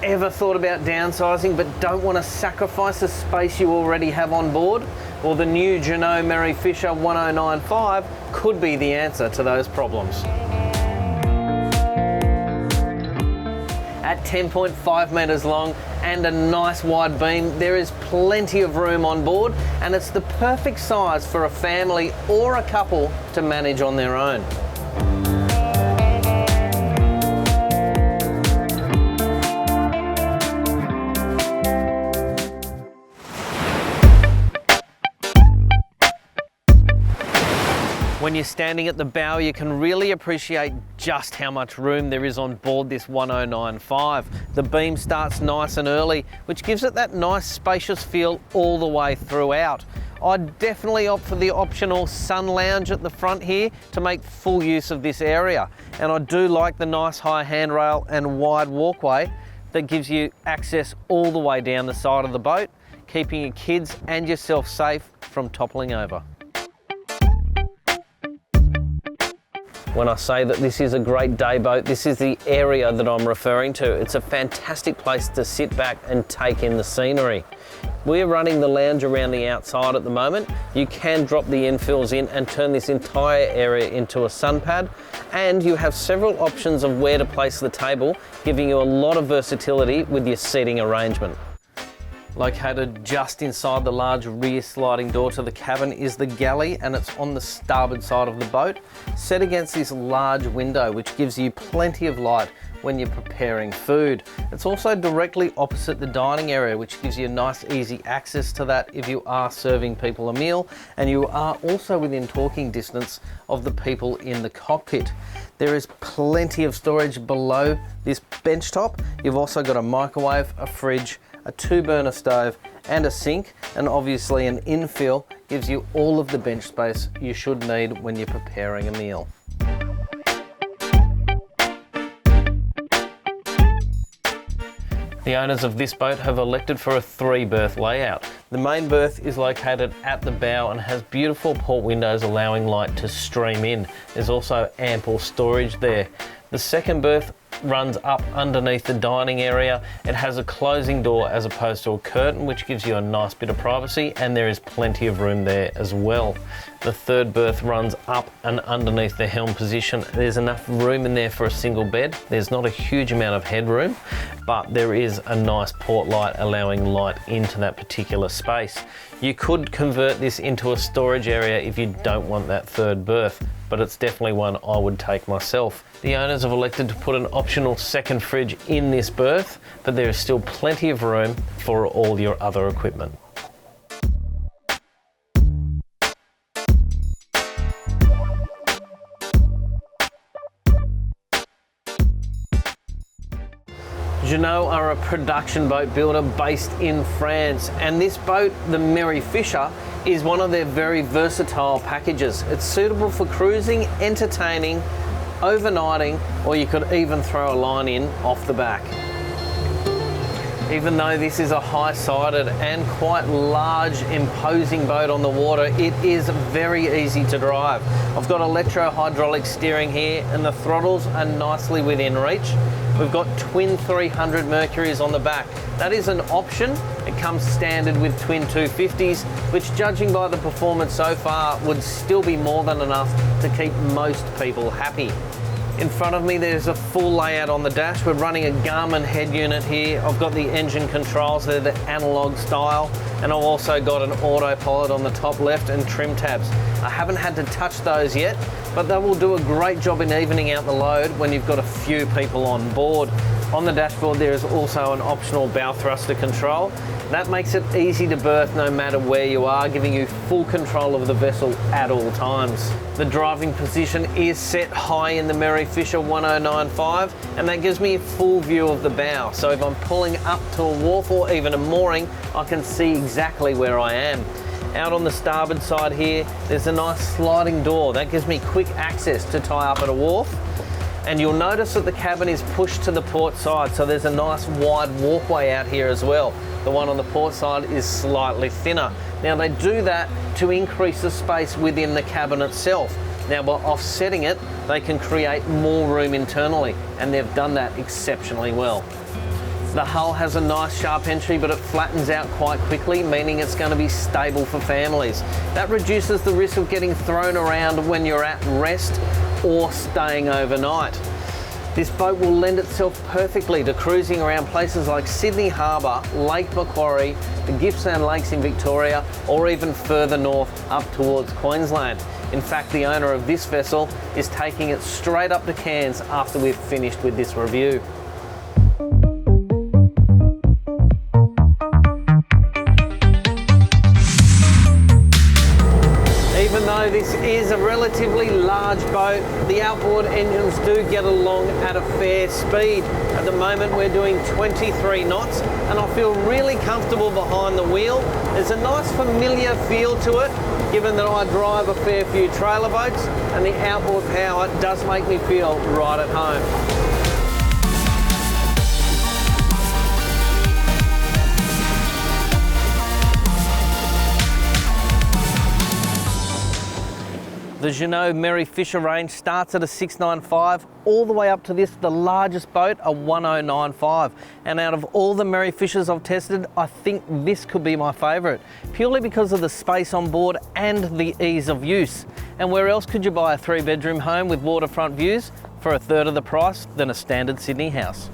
ever thought about downsizing but don't want to sacrifice the space you already have on board? Well, the new Jeanneau Merry Fisher 1095 could be the answer to those problems. At 10.5 metres long and a nice wide beam, there is plenty of room on board, and it's the perfect size for a family or a couple to manage on their own. When you're standing at the bow, you can really appreciate just how much room there is on board this 1095. The beam starts nice and early, which gives it that nice spacious feel all the way throughout. I'd definitely opt for the optional sun lounge at the front here to make full use of this area. And I do like the nice high handrail and wide walkway that gives you access all the way down the side of the boat, keeping your kids and yourself safe from toppling over. When I say that this is a great day boat, this is the area that I'm referring to. It's a fantastic place to sit back and take in the scenery. We're running the lounge around the outside at the moment. You can drop the infills in and turn this entire area into a sun pad, and you have several options of where to place the table, giving you a lot of versatility with your seating arrangement. Located just inside the large rear sliding door to the cabin is the galley, and it's on the starboard side of the boat, set against this large window which gives you plenty of light when you're preparing food. It's also directly opposite the dining area, which gives you nice easy access to that if you are serving people a meal, and you are also within talking distance of the people in the cockpit. There is plenty of storage below this bench top. You've also got a microwave, a fridge, a 2-burner stove and a sink, and obviously an infill gives you all of the bench space you should need when you're preparing a meal. The owners of this boat have elected for a 3-berth layout. The main berth is located at the bow and has beautiful port windows allowing light to stream in. There's also ample storage there. The second berth runs up underneath the dining area. It has a closing door as opposed to a curtain, which gives you a nice bit of privacy, and there is plenty of room there as well. The third berth runs up and underneath the helm position. There's enough room in there for a single bed. There's not a huge amount of headroom, but there is a nice port light allowing light into that particular space. You could convert this into a storage area if you don't want that third berth, but it's definitely one I would take myself. The owners have elected to put an optional second fridge in this berth, but there is still plenty of room for all your other equipment. Jeanneau are a production boat builder based in France, and this boat, the Merry Fisher, is one of their very versatile packages. It's suitable for cruising, entertaining, overnighting, or you could even throw a line in off the back. Even though this is a high-sided and quite large, imposing boat on the water, it is very easy to drive. I've got electro-hydraulic steering here, and the throttles are nicely within reach. We've got twin 300 Mercuries on the back. That is an option. It comes standard with twin 250s, which, judging by the performance so far, would still be more than enough to keep most people happy. In front of me there's a full layout on the dash. We're running a Garmin head unit here. I've got the engine controls, they're the analog style, and I've also got an autopilot on the top left and trim tabs. I haven't had to touch those yet, but they will do a great job in evening out the load when you've got a few people on board. On the dashboard there is also an optional bow thruster control. That makes it easy to berth no matter where you are, giving you full control of the vessel at all times. The driving position is set high in the Merry Fisher 1095, and that gives me a full view of the bow. So if I'm pulling up to a wharf or even a mooring, I can see exactly where I am. Out on the starboard side here, there's a nice sliding door. That gives me quick access to tie up at a wharf. And you'll notice that the cabin is pushed to the port side, so there's a nice wide walkway out here as well. The one on the port side is slightly thinner. Now they do that to increase the space within the cabin itself. Now by offsetting it, they can create more room internally, and they've done that exceptionally well. The hull has a nice sharp entry, but it flattens out quite quickly, meaning it's going to be stable for families. That reduces the risk of getting thrown around when you're at rest or staying overnight. This boat will lend itself perfectly to cruising around places like Sydney Harbour, Lake Macquarie, the Gippsland Lakes in Victoria, or even further north up towards Queensland. In fact, the owner of this vessel is taking it straight up to Cairns after we've finished with this review. Even though this is a relatively large boat, the outboard engines do get along at a fair speed. At the moment we're doing 23 knots and I feel really comfortable behind the wheel. There's a nice familiar feel to it, given that I drive a fair few trailer boats, and the outboard power does make me feel right at home. The Jeanneau Merry Fisher range starts at a 695 all the way up to this, the largest boat, a 1095. And out of all the Merry Fishers I've tested, I think this could be my favourite, purely because of the space on board and the ease of use. And where else could you buy a 3-bedroom home with waterfront views for a third of the price than a standard Sydney house?